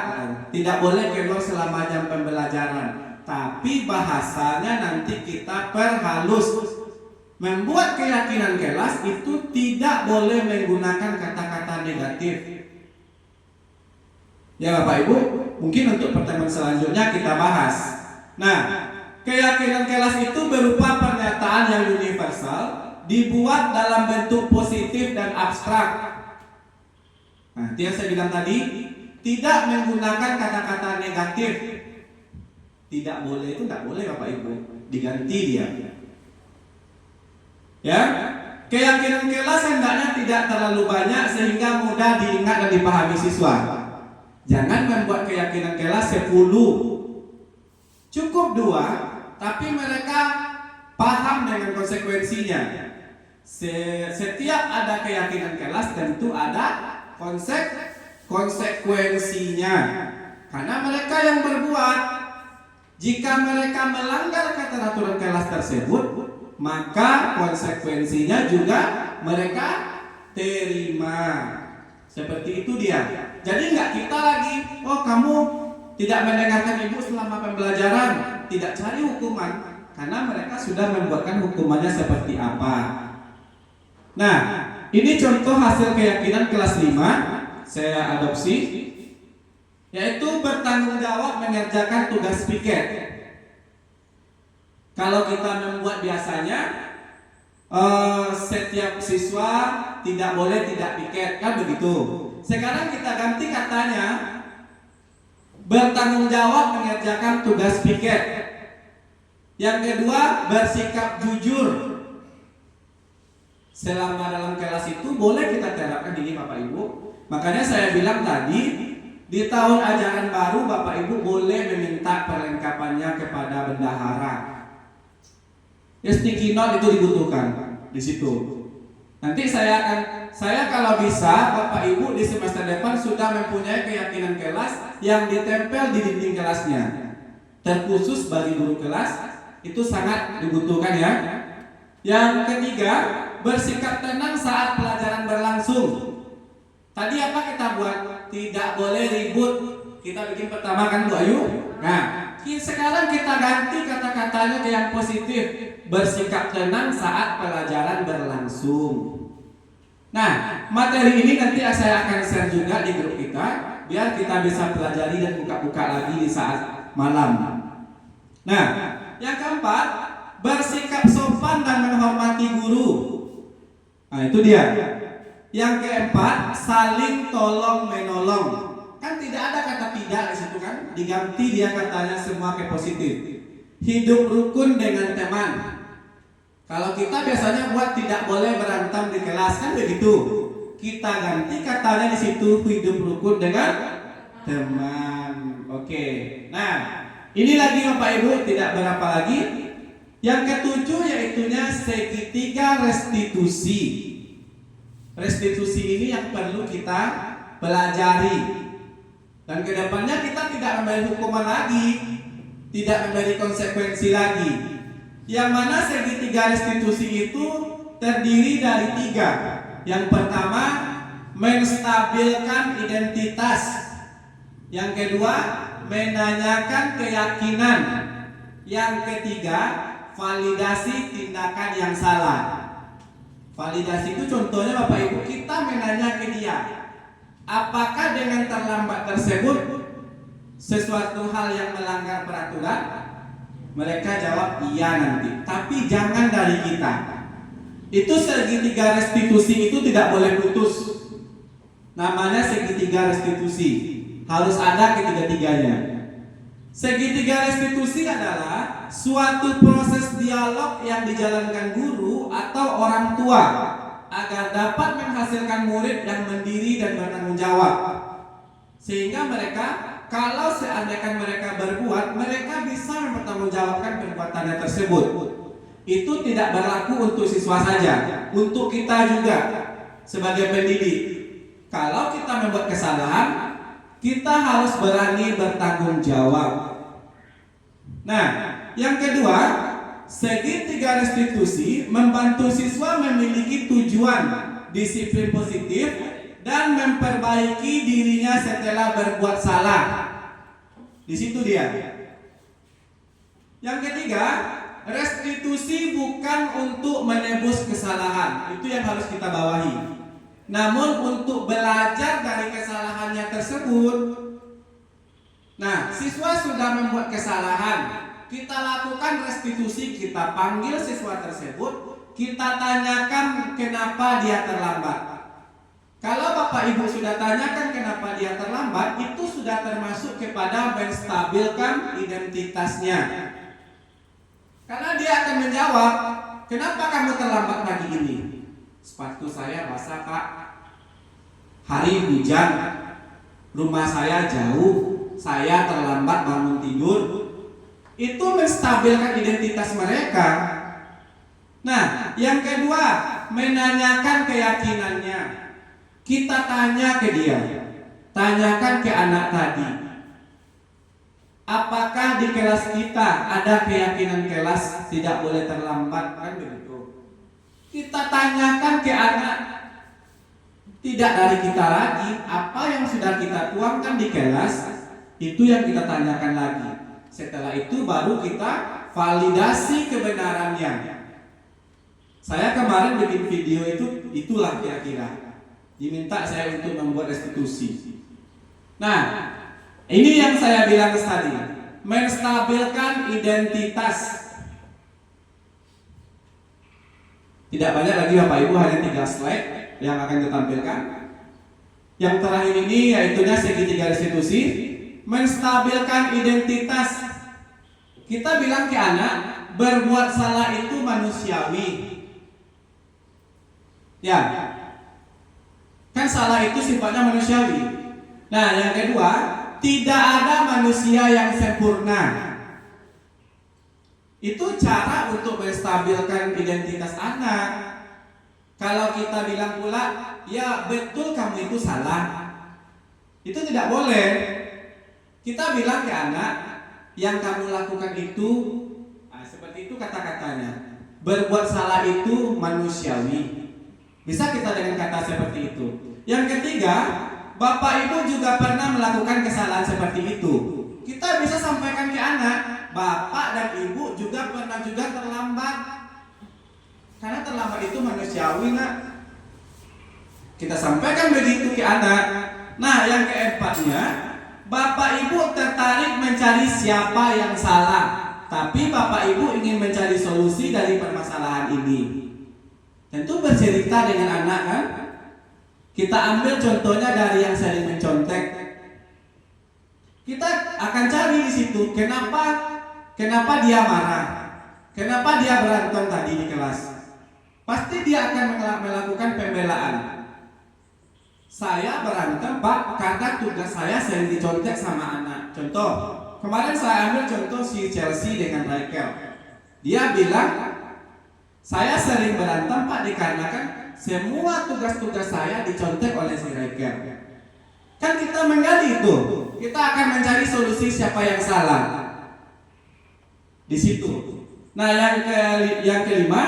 tidak boleh keluar selama jam pembelajaran. Tapi bahasanya nanti kita perhalus. Membuat keyakinan kelas itu tidak boleh menggunakan kata-kata negatif. Ya Bapak Ibu, mungkin untuk pertemuan selanjutnya kita bahas. Nah, keyakinan kelas itu berupa pernyataan yang universal, dibuat dalam bentuk positif dan abstrak. Nah, yang saya bilang tadi, tidak menggunakan kata-kata negatif. Tidak boleh, itu tidak boleh Bapak Ibu, diganti dia. Ya, keyakinan kelas hendaknya tidak terlalu banyak sehingga mudah diingat dan dipahami siswa. Jangan membuat keyakinan kelas 10. Cukup 2, tapi mereka paham dengan konsekuensinya. Setiap ada keyakinan kelas tentu ada konsekuensinya. Karena mereka yang berbuat. Jika mereka melanggar keteraturan kelas tersebut, maka konsekuensinya juga mereka terima. Seperti itu dia. Jadi nggak kita lagi, oh kamu tidak mendengarkan ibu selama pembelajaran, tidak cari hukuman, karena mereka sudah membuatkan hukumannya seperti apa. Nah, ini contoh hasil keyakinan kelas 5 saya adopsi, yaitu bertanggung jawab mengerjakan tugas piket. Kalau kita membuat biasanya setiap siswa tidak boleh tidak piket, kan begitu. Sekarang kita ganti katanya bertanggung jawab mengerjakan tugas piket. Yang kedua, bersikap jujur. Selama dalam kelas itu boleh kita terapkan ini Bapak Ibu. Makanya saya bilang tadi, di tahun ajaran baru Bapak Ibu boleh meminta perlengkapannya kepada bendahara. Ya, sticky note itu dibutuhkan di situ. Nanti saya kalau bisa Bapak Ibu di semester depan sudah mempunyai keyakinan kelas yang ditempel di dinding kelasnya. Terkhusus bagi guru kelas itu sangat dibutuhkan ya. Yang ketiga, bersikap tenang saat pelajaran berlangsung. Tadi apa kita buat? Tidak boleh ribut. Kita bikin pertama kan Bu Ayu. Nah, sekarang kita ganti kata-katanya ke yang positif. Bersikap tenang saat pelajaran berlangsung. Nah, materi ini nanti saya akan share juga di grup kita, biar kita bisa pelajari dan buka-buka lagi di saat malam. Nah, yang keempat, bersikap sopan dan menghormati guru. Nah, itu dia. Yang keempat, saling tolong menolong. Kan tidak ada kata tidak di situ kan? Diganti dia katanya semua ke positif. Hidup rukun dengan teman. Kalau kita biasanya buat tidak boleh berantem di kelas kan begitu. kita ganti katanya di situ hidup rukun dengan teman. Oke. Nah, ini lagi Bapak Ibu tidak berapa lagi. Yang ketujuh yaitunya segitiga restitusi. Restitusi ini yang perlu kita pelajari. Dan kedepannya kita tidak memberi hukuman lagi, tidak memberi konsekuensi lagi. Yang mana segitiga restitusi itu terdiri dari 3. Yang pertama, menstabilkan identitas. Yang kedua, menanyakan keyakinan. Yang ketiga, validasi tindakan yang salah. Validasi itu contohnya Bapak Ibu, kita menanya ke dia, apakah dengan terlambat tersebut sesuatu hal yang melanggar peraturan? Mereka jawab iya nanti, tapi jangan dari kita. Itu segitiga restitusi itu tidak boleh putus. Namanya segitiga restitusi, harus ada ketiga-tiganya. Segitiga restitusi adalah suatu proses dialog yang dijalankan guru atau orang tua agar dapat menghasilkan murid yang mandiri dan bertanggung jawab. Sehingga mereka, kalau seandainya mereka berbuat, mereka bisa mempertanggungjawabkan perbuatannya tersebut. Itu tidak berlaku untuk siswa saja, untuk kita juga sebagai pendidik. Kalau kita membuat kesalahan, kita harus berani bertanggung jawab. Nah, yang kedua, segitiga restitusi membantu siswa memiliki tujuan disiplin positif dan memperbaiki dirinya setelah berbuat salah. Di situ dia. Yang ketiga, restitusi bukan untuk menebus kesalahan. Itu yang harus kita bawahi. Namun untuk belajar dari kesalahannya tersebut. Nah, siswa sudah membuat kesalahan, kita lakukan restitusi, kita panggil siswa tersebut, kita tanyakan kenapa dia terlambat. Kalau Bapak Ibu sudah tanyakan kenapa dia terlambat, itu sudah termasuk kepada menstabilkan identitasnya. Karena dia akan menjawab, kenapa kamu terlambat pagi ini? Sepatu saya basah Pak, hari hujan, rumah saya jauh, saya terlambat bangun tidur. Itu menstabilkan identitas mereka. Nah, yang kedua, menanyakan keyakinannya. Kita tanya ke dia, tanyakan ke anak tadi, apakah di kelas kita ada keyakinan kelas tidak boleh terlambat, kan begitu. Kita tanyakan ke anak, tidak dari kita lagi, apa yang sudah kita tuangkan di kelas, itu yang kita tanyakan lagi. Setelah itu baru kita validasi kebenarannya. Saya kemarin bikin video itulah kira-kira. Diminta saya untuk membuat restitusi. Nah, ini yang saya bilang tadi, menstabilkan identitas. Tidak banyak lagi Bapak Ibu, hanya 3 slide yang akan ditampilkan. Yang terakhir ini yaitunya segitiga restitusi, menstabilkan identitas. Kita bilang ke anak, berbuat salah itu manusiawi. Ya, kan salah itu sifatnya manusiawi. Nah, yang kedua, tidak ada manusia yang sempurna. Itu cara untuk menstabilkan identitas anak. Kalau kita bilang pula, ya betul kamu itu salah, itu tidak boleh. Kita bilang ke anak, yang kamu lakukan itu, seperti itu kata-katanya, berbuat salah itu manusiawi. Bisa kita dengan kata seperti itu. Yang ketiga, Bapak Ibu juga pernah melakukan kesalahan seperti itu. Kita bisa sampaikan ke anak, Bapak dan Ibu juga pernah juga terlambat. Karena terlambat itu manusiawi, nak. Kita sampaikan begitu ke anak. Nah, yang keempatnya, Bapak Ibu tertarik mencari siapa yang salah, tapi Bapak Ibu ingin mencari solusi dari permasalahan ini. Tentu bercerita dengan anak, kan? Kita ambil contohnya dari yang sering mencontek. Kita akan cari di situ kenapa dia marah, kenapa dia berantem tadi di kelas. Pasti dia akan melakukan pembelaan. Saya berantem Pak karena tugas saya sering dicontek sama anak. Contoh, kemarin saya ambil contoh si Chelsea dengan Michael. Dia bilang, saya sering berantem Pak dikarenakan semua tugas-tugas saya dicontek oleh si Michael. Kan kita menggali itu, kita akan mencari solusi siapa yang salah di situ. Nah, yang kelima,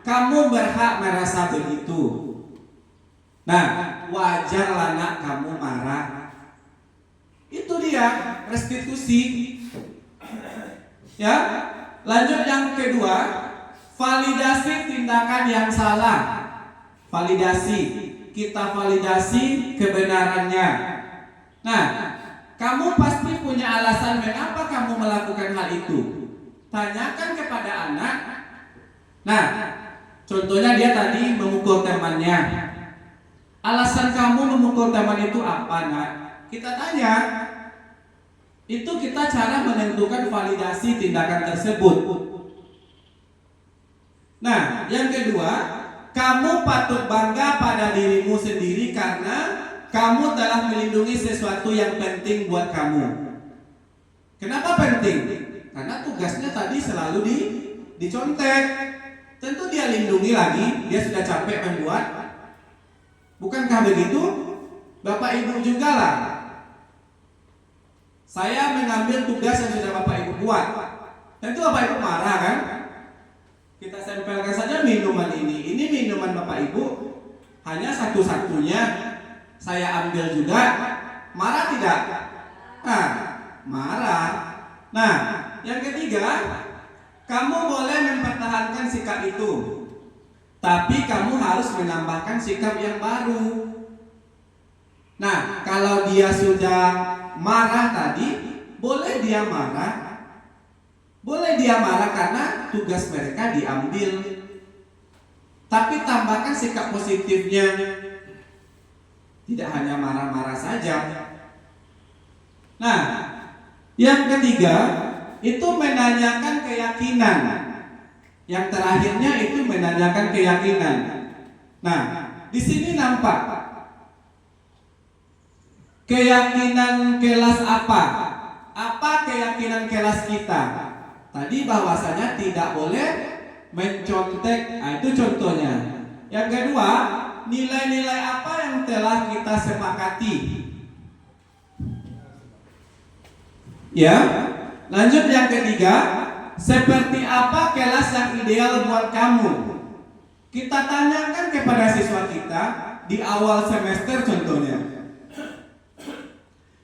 kamu berhak merasa begitu. Nah, wajarlah nak kamu marah. Itu dia restitusi. Ya, lanjut yang kedua, validasi tindakan yang salah. Validasi, kita validasi kebenarannya. Nah, kamu pasti punya alasan mengapa kamu melakukan hal itu. Tanyakan kepada anak. Nah, contohnya dia tadi memukul temannya. Alasan kamu memukul teman itu apa, nak? Kita tanya. Itu kita cara menentukan validasi tindakan tersebut. Nah, yang kedua, kamu patut bangga pada dirimu sendiri karena kamu telah melindungi sesuatu yang penting buat kamu. Kenapa penting? Karena tugasnya tadi selalu dicontek. Tentu dia lindungi lagi, dia sudah capek membuat. Bukankah begitu? Bapak Ibu juga lah. Saya mengambil tugas yang sudah Bapak Ibu buat. Tentu Bapak Ibu marah kan? Kita sampelkan saja minuman ini. Ini minuman Bapak Ibu. Hanya satu-satunya saya ambil juga. Marah tidak? Nah, marah. Nah, yang ketiga, kamu boleh mempertahankan sikap itu. Tapi kamu harus menambahkan sikap yang baru. Nah, kalau dia sudah marah tadi, boleh dia marah. Boleh dia marah karena tugas mereka diambil. Tapi tambahkan sikap positifnya. Tidak hanya marah-marah saja. Nah, yang ketiga, itu menanyakan keyakinan. Yang terakhirnya itu menanyakan keyakinan. Nah, di sini nampak keyakinan kelas apa? Apa keyakinan kelas kita? Tadi bahwasanya tidak boleh mencontek. Nah, itu contohnya. Yang kedua, nilai-nilai apa yang telah kita sepakati? Ya. Lanjut yang ketiga, seperti apa kelas yang ideal buat kamu? Kita tanyakan kepada siswa kita di awal semester contohnya.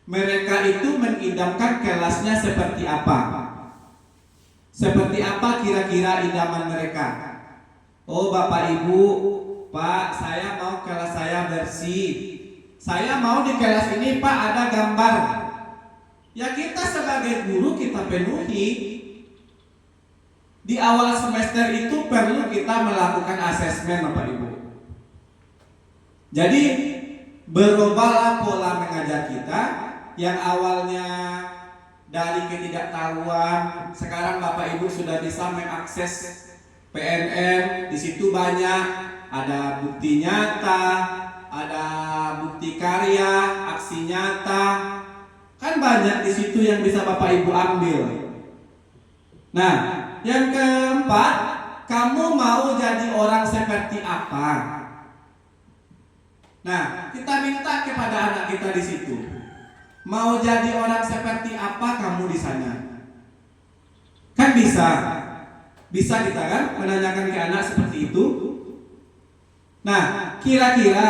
Mereka itu mengidamkan kelasnya seperti apa? Seperti apa kira-kira idaman mereka? Oh Bapak Ibu, Pak, saya mau kelas saya bersih. Saya mau di kelas ini Pak ada gambar. Ya kita sebagai guru kita penuhi. Di awal semester itu perlu kita melakukan asesmen Bapak Ibu. Jadi berubahlah pola mengajar kita yang awalnya dari ketidaktahuan, sekarang Bapak Ibu sudah bisa mengakses PNM. Di situ banyak ada bukti nyata, ada bukti karya, aksi nyata. Kan banyak di situ yang bisa Bapak Ibu ambil. Nah, yang keempat, kamu mau jadi orang seperti apa? Nah, kita minta kepada anak kita di situ. Mau jadi orang seperti apa kamu di sana? Kan bisa. Bisa kita kan menanyakan ke anak seperti itu. Nah, kira-kira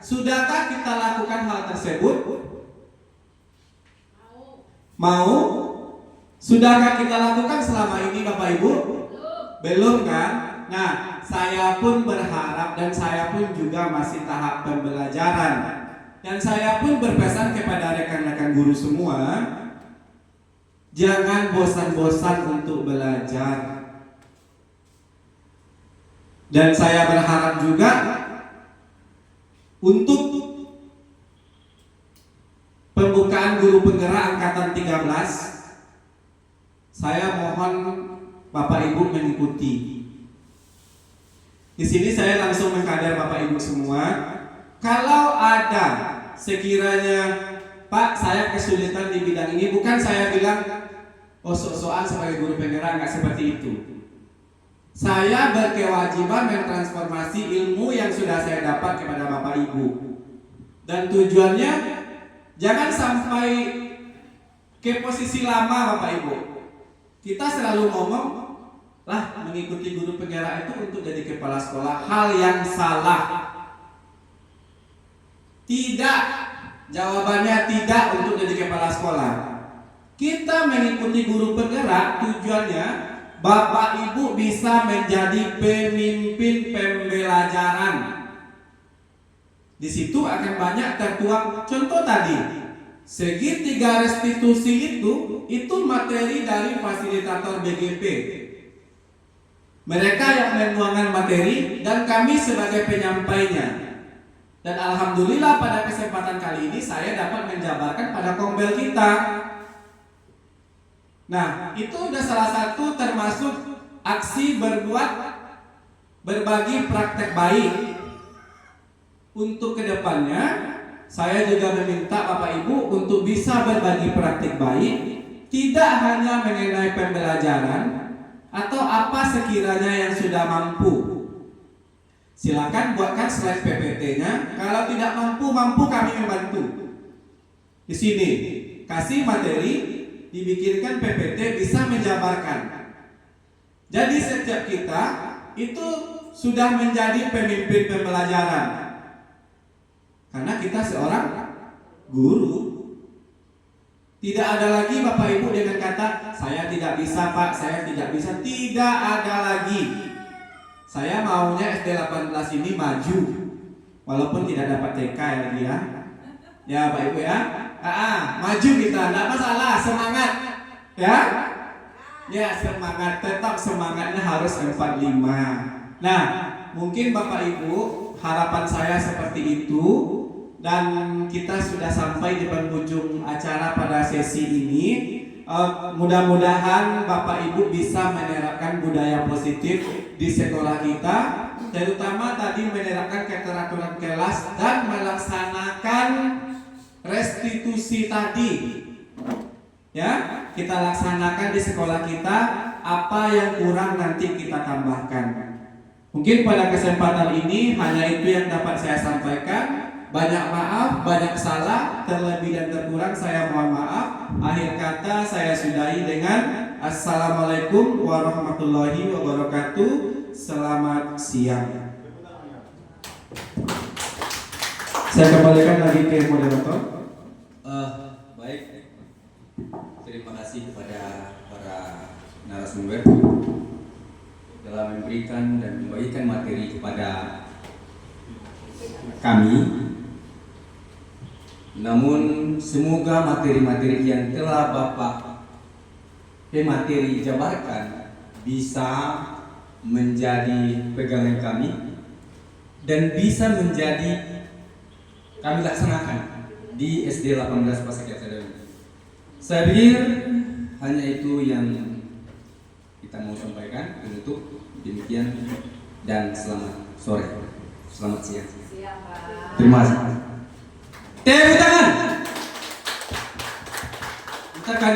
sudahkah kita lakukan hal tersebut? Mau? Sudahkah kita lakukan selama ini Bapak Ibu? Belum kan? Nah, saya pun berharap dan saya pun juga masih tahap pembelajaran. Dan saya pun berpesan kepada rekan-rekan guru semua, jangan bosan-bosan untuk belajar. Dan saya berharap juga untuk pembukaan guru penggerak angkatan 13, saya mohon Bapak Ibu mengikuti. Di sini saya langsung mengkader Bapak Ibu semua. Kalau ada sekiranya Pak, saya kesulitan di bidang ini, bukan saya bilang oh sok-sokan sebagai guru penggerak, nggak seperti itu. Saya berkewajiban mentransformasi ilmu yang sudah saya dapat kepada Bapak Ibu. Dan tujuannya jangan sampai ke posisi lama Bapak Ibu. Kita selalu ngomong lah mengikuti guru penggerak itu untuk jadi kepala sekolah, hal yang salah. Tidak, jawabannya tidak untuk jadi kepala sekolah. Kita mengikuti guru penggerak tujuannya Bapak Ibu bisa menjadi pemimpin pembelajaran. Di situ akan banyak tertuang contoh tadi. Segitiga restitusi itu materi dari fasilitator BGP. Mereka yang menuangkan materi dan kami sebagai penyampainya. Dan alhamdulillah pada kesempatan kali ini saya dapat menjabarkan pada kombel kita. Nah, itu udah salah satu termasuk aksi berbuat berbagi praktek baik. Untuk kedepannya, saya juga meminta Bapak Ibu untuk bisa berbagi praktek baik, tidak hanya mengenai pembelajaran atau apa sekiranya yang sudah mampu. Silakan buatkan slide PPT-nya. Kalau tidak mampu kami membantu. Di sini kasih materi, dibikinkan PPT, bisa menjabarkan. Jadi setiap kita itu sudah menjadi pemimpin pembelajaran. Karena kita seorang guru. Tidak ada lagi Bapak Ibu dengan kata saya tidak bisa Pak, saya tidak bisa. Tidak ada lagi. Saya maunya SD 18 ini maju, walaupun tidak dapat TK ya lagi ya. Ya Pak Ibu ya, maju kita, tidak masalah, semangat ya. Ya semangat, tetap semangatnya harus 45. Nah mungkin Bapak Ibu harapan saya seperti itu. Dan kita sudah sampai di penghujung acara pada sesi ini. Mudah-mudahan Bapak Ibu bisa menerapkan budaya positif di sekolah kita, terutama tadi menerapkan keteraturan kelas dan melaksanakan restitusi tadi. Ya, kita laksanakan di sekolah kita, apa yang kurang nanti kita tambahkan. Mungkin pada kesempatan ini hanya itu yang dapat saya sampaikan. Banyak maaf, banyak salah, terlebih dan terkurang saya mohon maaf. Akhir kata saya sudahi dengan Assalamualaikum warahmatullahi wabarakatuh. Selamat siang. Saya kembalikan lagi ke moderator. Baik, terima kasih kepada para narasumber telah memberikan dan membagikan materi kepada kami. Namun semoga materi-materi yang telah Bapak pemateri jabarkan bisa menjadi pegangan kami dan bisa menjadi kami laksanakan di SD 18 Pasar Kiatadel. Saya pikir hanya itu yang kita mau sampaikan. Untuk demikian dan selamat sore, selamat siang. Siap, Pak. Terima kasih. Tepuk tangan. Kita akan